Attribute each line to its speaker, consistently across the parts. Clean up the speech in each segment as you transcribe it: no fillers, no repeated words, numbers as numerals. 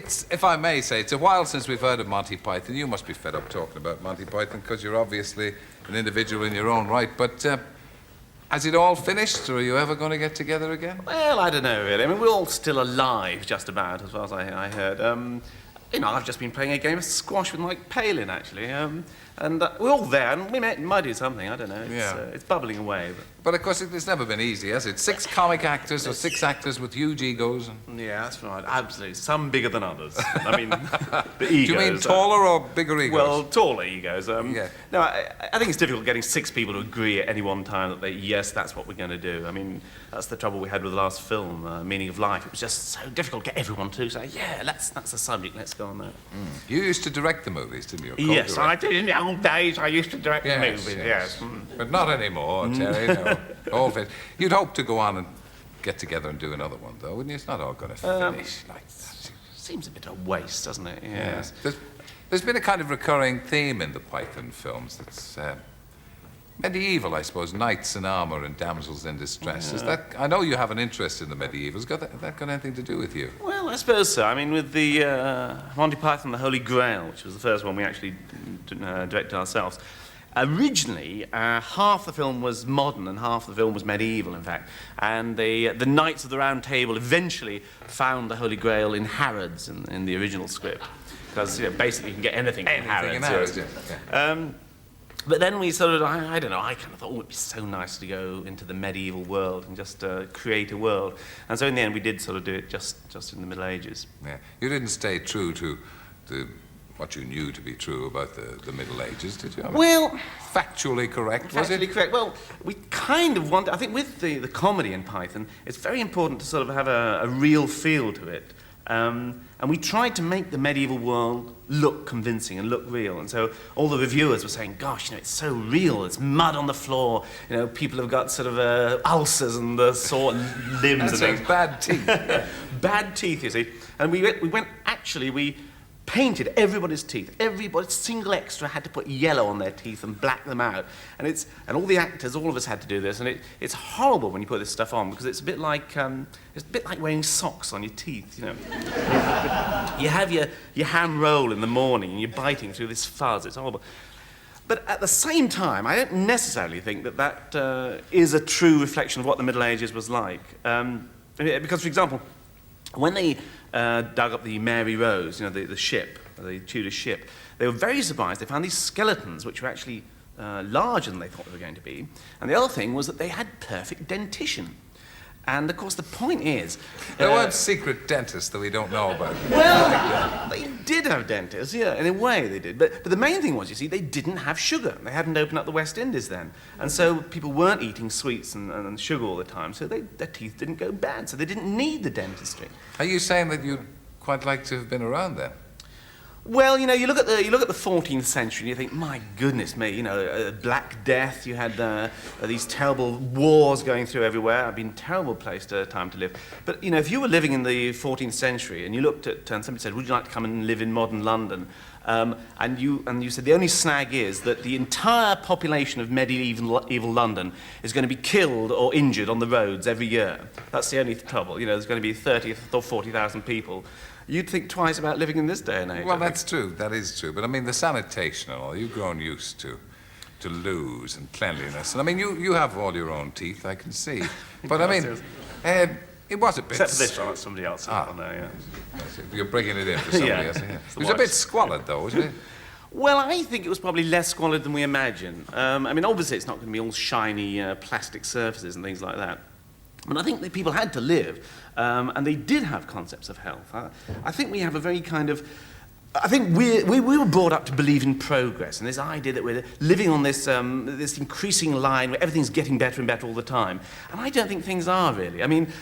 Speaker 1: It's, if I may say, it's a while since we've heard of Monty Python. You must be fed up talking about Monty Python because you're obviously an individual in your own right. But has it all finished, or are you ever going to get together again?
Speaker 2: Well, I don't know, really. I mean, we're all still alive, just about, as far as I heard. You know, I've just been playing a game of squash with Mike Palin, actually. And we're all there, and we might do something, I don't know. It's bubbling away.
Speaker 1: But of course, it's never been easy, has it? 6 comic actors, or 6 actors with huge egos.
Speaker 2: Yeah, that's right, absolutely. Some bigger than others. I mean, the egos.
Speaker 1: Do you mean taller or bigger egos?
Speaker 2: Well, taller egos. Yeah. No, I think it's difficult getting 6 people to agree at any one time that yes, that's what we're going to do. I mean, that's the trouble we had with the last film, Meaning of Life. It was just so difficult to get everyone to say, yeah, that's the subject, let's go on that.
Speaker 1: You used to direct the movies, didn't you?
Speaker 2: Yes, I did. In the old days, I used to direct the movies, yes.
Speaker 1: But not anymore, Terry, no. All fit. You'd hope to go on and get together and do another one, though, wouldn't you? It's not all going to finish like that.
Speaker 2: Seems a bit of waste, doesn't it? Yes.
Speaker 1: There's been a kind of recurring theme in the Python films that's medieval, I suppose, knights in armour and damsels in distress. Is that? I know you have an interest in the medievals. That got anything to do with you?
Speaker 2: Well, I suppose so. I mean, with the Monty Python, the Holy Grail, which was the first one we actually directed ourselves, originally, half the film was modern and half the film was medieval, in fact. And the Knights of the Round Table eventually found the Holy Grail in Harrods in the original script. Because basically you can get anything from Harrods. But then we sort of, I don't know, I kind of thought, oh, it'd be so nice to go into the medieval world and just create a world. And so in the end, we did sort of do it just in the Middle Ages.
Speaker 1: Yeah. You didn't stay true to what you knew to be true about the Middle Ages, did you? I mean,
Speaker 2: well...
Speaker 1: Factually correct, was it?
Speaker 2: Factually correct. Well, we kind of want... I think with the comedy in Python, it's very important to sort of have a real feel to it. And we tried to make the medieval world look convincing and look real. And so all the reviewers were saying, gosh, you know, it's so real. There's mud on the floor. You know, people have got sort of ulcers and the sore limbs and things.
Speaker 1: Bad teeth.
Speaker 2: Bad teeth, you see. And we painted everybody's teeth. Everybody, single extra, had to put yellow on their teeth and black them out. And all the actors, all of us had to do this. And it's horrible when you put this stuff on because it's a bit like wearing socks on your teeth. You know, you have your ham roll in the morning and you're biting through this fuzz. It's horrible. But at the same time, I don't necessarily think that is a true reflection of what the Middle Ages was like. Because, for example, when they dug up the Mary Rose, you know, the ship, the Tudor ship, they were very surprised. They found these skeletons which were actually larger than they thought they were going to be. And the other thing was that they had perfect dentition. And, of course, the point is...
Speaker 1: There weren't secret dentists that we don't know about.
Speaker 2: Well, they did have dentists, yeah, in a way they did. But the main thing was, you see, they didn't have sugar. They hadn't opened up the West Indies then. And so people weren't eating sweets and sugar all the time, so their teeth didn't go bad, so they didn't need the dentistry.
Speaker 1: Are you saying that you'd quite like to have been around then?
Speaker 2: Well, you know, you look at the 14th century and you think, my goodness me, you know, Black Death, you had these terrible wars going through everywhere. It'd been a terrible time to live. But, you know, if you were living in the 14th century and you looked at, and somebody said, would you like to come and live in modern London? And you said the only snag is that the entire population of medieval London is going to be killed or injured on the roads every year. That's the only trouble. You know, there's going to be 30 or 40,000 people. You'd think twice about living in this day and age.
Speaker 1: Well, that's true. That is true. But, I mean, the sanitation and all, you've grown used to loos and cleanliness. And, I mean, you have all your own teeth, I can see. But, I mean, it was a bit...
Speaker 2: Except for this one, that's somebody else. Yeah.
Speaker 1: You're bringing it in for somebody else. Yeah. It was a bit squalid, though, wasn't it?
Speaker 2: Well, I think it was probably less squalid than we imagine. I mean, obviously, it's not going to be all shiny plastic surfaces and things like that. But I think that people had to live, and they did have concepts of health. I think we have a very kind of... I think we were brought up to believe in progress, and this idea that we're living on this increasing line where everything's getting better and better all the time. And I don't think things are, really. I mean,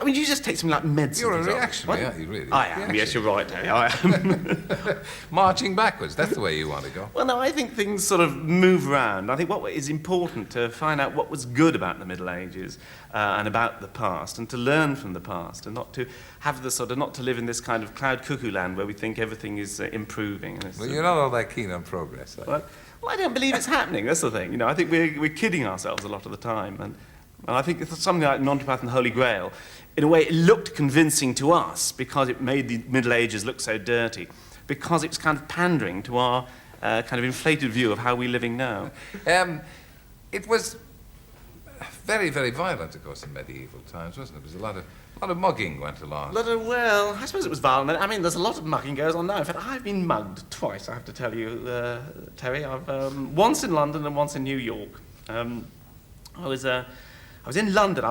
Speaker 2: you just take something like medicine.
Speaker 1: You're a reactionary, aren't you, really?
Speaker 2: I am, yes, you're right, Terry, I am.
Speaker 1: Marching backwards, that's the way you want to go.
Speaker 2: Well, no, I think things sort of move around. I think what is important to find out what was good about the Middle Ages and about the past, and to learn from the past, and not to have not to live in this kind of cloud cuckoo land where we think everything is improving. And
Speaker 1: well, you're not all that keen on progress, are you?
Speaker 2: Well, I don't believe it's happening, that's the thing. You know, I think we're kidding ourselves a lot of the time, and I think something like Monty Python, the Holy Grail, in a way, it looked convincing to us because it made the Middle Ages look so dirty, because it's kind of pandering to our kind of inflated view of how we're living now.
Speaker 1: It was very, very violent, of course, in medieval times, wasn't it? There was a lot of mugging went along.
Speaker 2: Well, I suppose it was violent. I mean, there's a lot of mugging goes on now. In fact, I've been mugged twice, I have to tell you, Terry. I've once in London and once in New York. I was in London.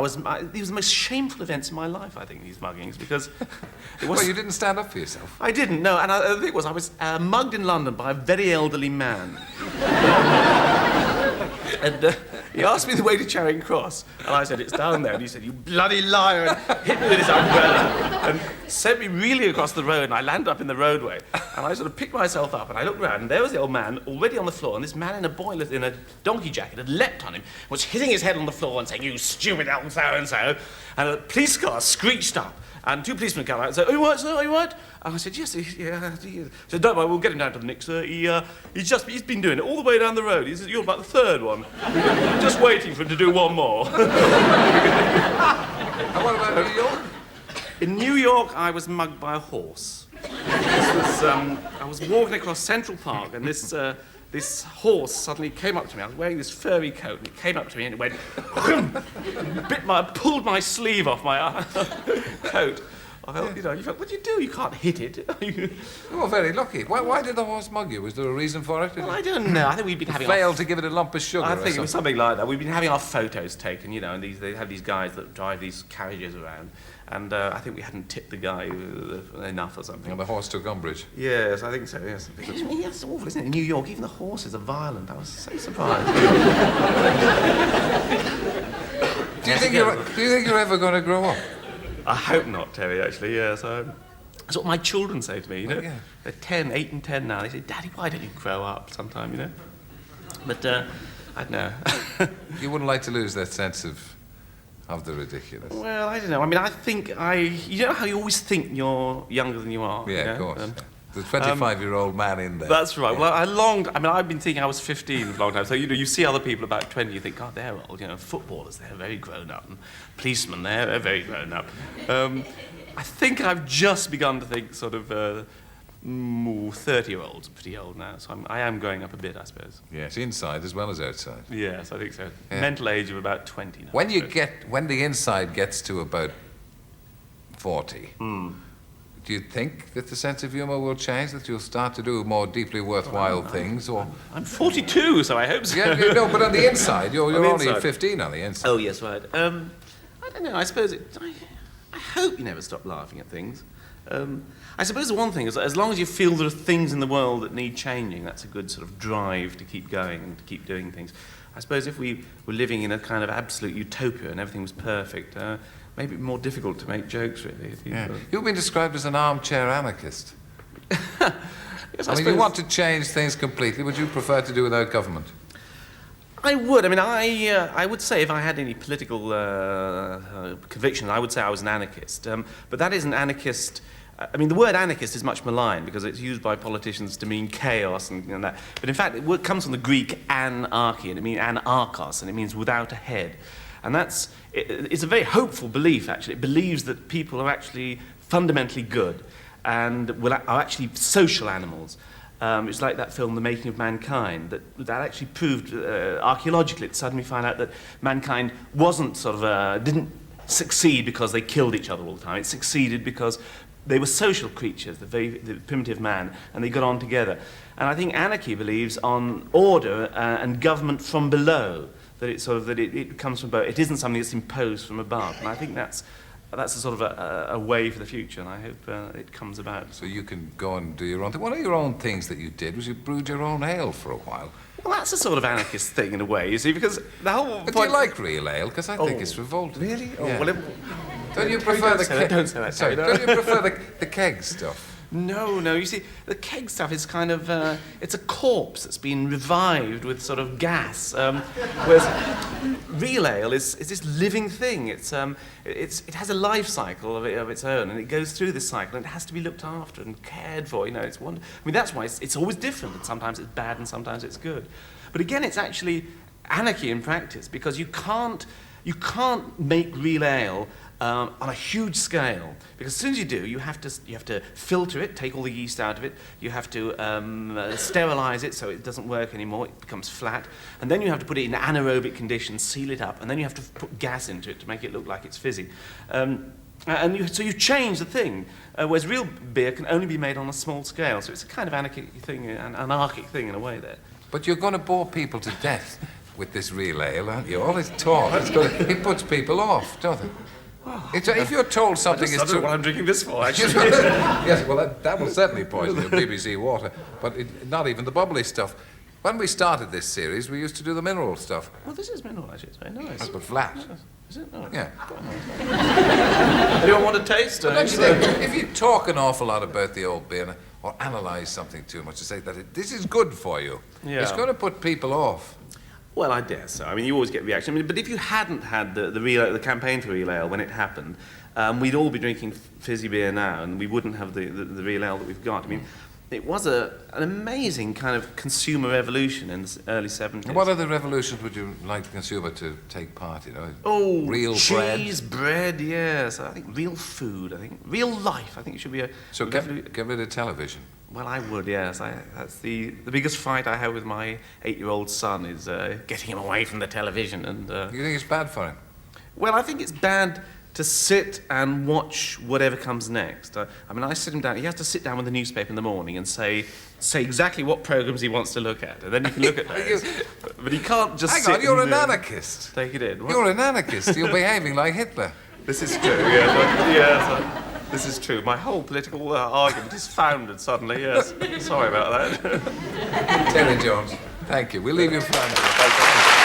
Speaker 2: These were the most shameful events in my life, I think, these muggings, because it was...
Speaker 1: Well, you didn't stand up for yourself.
Speaker 2: I didn't, no. And the thing was, I was mugged in London by a very elderly man. And he asked me the way to Charing Cross, and I said, it's down there. And he said, you bloody liar, and hit me with his umbrella, and sent me reeling across the road, and I landed up in the roadway. And I sort of picked myself up, and I looked around, and there was the old man already on the floor, and this man in a donkey jacket had leapt on him, was hitting his head on the floor and saying, you stupid old so-and-so. And a police car screeched up, and two policemen come out and said, are you all right, sir, are you all right? And I said, yes, yeah. He said, don't worry, we'll get him down to the Nick, sir. He's been doing it all the way down the road. He said, you're about the third one. We're just waiting for him to do one more.
Speaker 1: And what about New York?
Speaker 2: In New York, I was mugged by a horse. I was walking across Central Park, and this horse suddenly came up to me. I was wearing this furry coat, and it came up to me and it went, pulled my sleeve off my coat. I felt, you felt, what do you do? You can't hit it.
Speaker 1: You were very lucky. Why did the horse mug you? Was there a reason for it?
Speaker 2: Well, I don't know. I think we've been having...
Speaker 1: Failed to give it a lump of sugar.
Speaker 2: I think it was something like that. We've been having our photos taken, and they have these guys that drive these carriages around. And I think we hadn't tipped the guy enough or something.
Speaker 1: And the horse took umbrage.
Speaker 2: Yes, I think so, yes. It's awful, isn't it? In New York, even the horses are violent. I was so surprised.
Speaker 1: Do you think you're ever going to grow up?
Speaker 2: I hope not, Terry, actually, yes. That's what my children say to me,
Speaker 1: Well, yeah.
Speaker 2: They're 8 and 10 now. They say, Daddy, why don't you grow up sometime, But, I don't know.
Speaker 1: You wouldn't like to lose that sense of the ridiculous.
Speaker 2: Well, I don't know. I mean, I think you know how you always think you're younger than you are?
Speaker 1: Yeah, of course. The 25-year-old man in there.
Speaker 2: That's right. Well, I've been thinking I was 15 for a long time. So, you see other people about 20, you think, God, they're old. Footballers, they're very grown up. And policemen, they're very grown up. I think I've just begun to think sort of 30-year-olds are pretty old now. So I am growing up a bit, I suppose.
Speaker 1: Yes, inside as well as outside.
Speaker 2: Yes, I think so.
Speaker 1: Yeah.
Speaker 2: Mental age of about 20 now.
Speaker 1: When the inside gets to about 40, do you think that the sense of humour will change, that you'll start to do more deeply worthwhile things, or...
Speaker 2: I'm 42, so I hope so.
Speaker 1: Yeah, no, but on the inside, you're
Speaker 2: the
Speaker 1: only
Speaker 2: inside.
Speaker 1: 15 on the inside.
Speaker 2: Oh, yes, right. I don't know, I suppose I hope you never stop laughing at things. I suppose the one thing is that as long as you feel there are things in the world that need changing, that's a good sort of drive to keep going and to keep doing things. I suppose if we were living in a kind of absolute utopia and everything was perfect, maybe it'd be more difficult to make jokes, really.
Speaker 1: Yeah. You've been described as an armchair anarchist.
Speaker 2: Yes,
Speaker 1: I mean, you want to change things completely. Would you prefer to do without government?
Speaker 2: I would. I mean, I would say if I had any political conviction, I would say I was an anarchist. But that is an anarchist... I mean, the word anarchist is much maligned because it's used by politicians to mean chaos and that. But in fact, it comes from the Greek anarchy, and it means anarchos, and it means without a head. And it's a very hopeful belief, actually. It believes that people are actually fundamentally good and are actually social animals. It's like that film, The Making of Mankind, that actually proved, archaeologically, it suddenly found out that mankind wasn't didn't succeed because they killed each other all the time. It succeeded because they were social creatures, the primitive man, and they got on together. And I think anarchy believes on order and government from below, that it comes from below. It isn't something that's imposed from above. And I think that's a sort of a way for the future, and I hope it comes about.
Speaker 1: So you can go and do your own thing. One of your own things that you did was you brewed your own ale for a while.
Speaker 2: Well, that's a sort of anarchist thing in a way, you see, because the whole
Speaker 1: But
Speaker 2: point...
Speaker 1: do you like real ale? Because I think it's revolting.
Speaker 2: Really? Oh,
Speaker 1: Yeah.
Speaker 2: well,
Speaker 1: Don't you prefer
Speaker 2: don't say that,
Speaker 1: Sorry,
Speaker 2: no.
Speaker 1: don't you prefer the keg stuff?
Speaker 2: No, you see, the keg stuff is kind of, it's a corpse that's been revived with sort of gas, whereas real ale is this living thing. It has a life cycle of its own, and it goes through this cycle, and it has to be looked after and cared for, it's I mean, that's why it's always different, and sometimes it's bad and sometimes it's good. But again, it's actually anarchy in practice, because you can't make real ale on a huge scale, because as soon as you do, you have to filter it, take all the yeast out of it. You have to sterilize it so it doesn't work anymore. It becomes flat, and then you have to put it in anaerobic conditions, seal it up, and then you have to put gas into it to make it look like it's fizzy. So you change the thing, whereas real beer can only be made on a small scale. So it's a kind of anarchic thing in a way there.
Speaker 1: But you're going to bore people to death with this real ale, aren't you? All this talk, it puts people off, doesn't it? If you're told something is
Speaker 2: I don't know what I'm drinking this for, actually.
Speaker 1: Yes, well, that will certainly poison your BBC water, but not even the bubbly stuff. When we started this series, we used to do the mineral stuff.
Speaker 2: Well, this is mineral, actually. It's very nice.
Speaker 1: But flat.
Speaker 2: Yes. Is it? Oh,
Speaker 1: Yeah.
Speaker 2: Anyone want a taste?
Speaker 1: Don't you think, if you talk an awful lot about the old beer or analyse something too much to say that this is good for you, it's going to put people off.
Speaker 2: Well, I dare so. I mean, you always get reaction. I mean, but if you hadn't had the campaign for real ale when it happened, we'd all be drinking fizzy beer now, and we wouldn't have the real ale that we've got. I mean, it was an amazing kind of consumer revolution in the early 70s.
Speaker 1: What other revolutions would you like the consumer to take part in?
Speaker 2: Oh,
Speaker 1: real
Speaker 2: cheese, bread, yes. I think real food. I think real life. I think it should be a.
Speaker 1: So get rid of television.
Speaker 2: Well, I would, yes. That's the biggest fight I have with my 8-year-old son is getting him away from the television. And
Speaker 1: You think it's bad for him?
Speaker 2: well, I think it's bad to sit and watch whatever comes next. I mean, I sit him down. He has to sit down with the newspaper in the morning and say exactly what programs he wants to look at, and then you can look at those. But he can't just.
Speaker 1: Hang on, you're an anarchist.
Speaker 2: Take it in. What?
Speaker 1: You're an anarchist. You're behaving like Hitler.
Speaker 2: This is true. Yes. This is true. My whole political argument is founded suddenly. Yes. Sorry about that.
Speaker 1: Terry Jones, thank you. We'll leave you for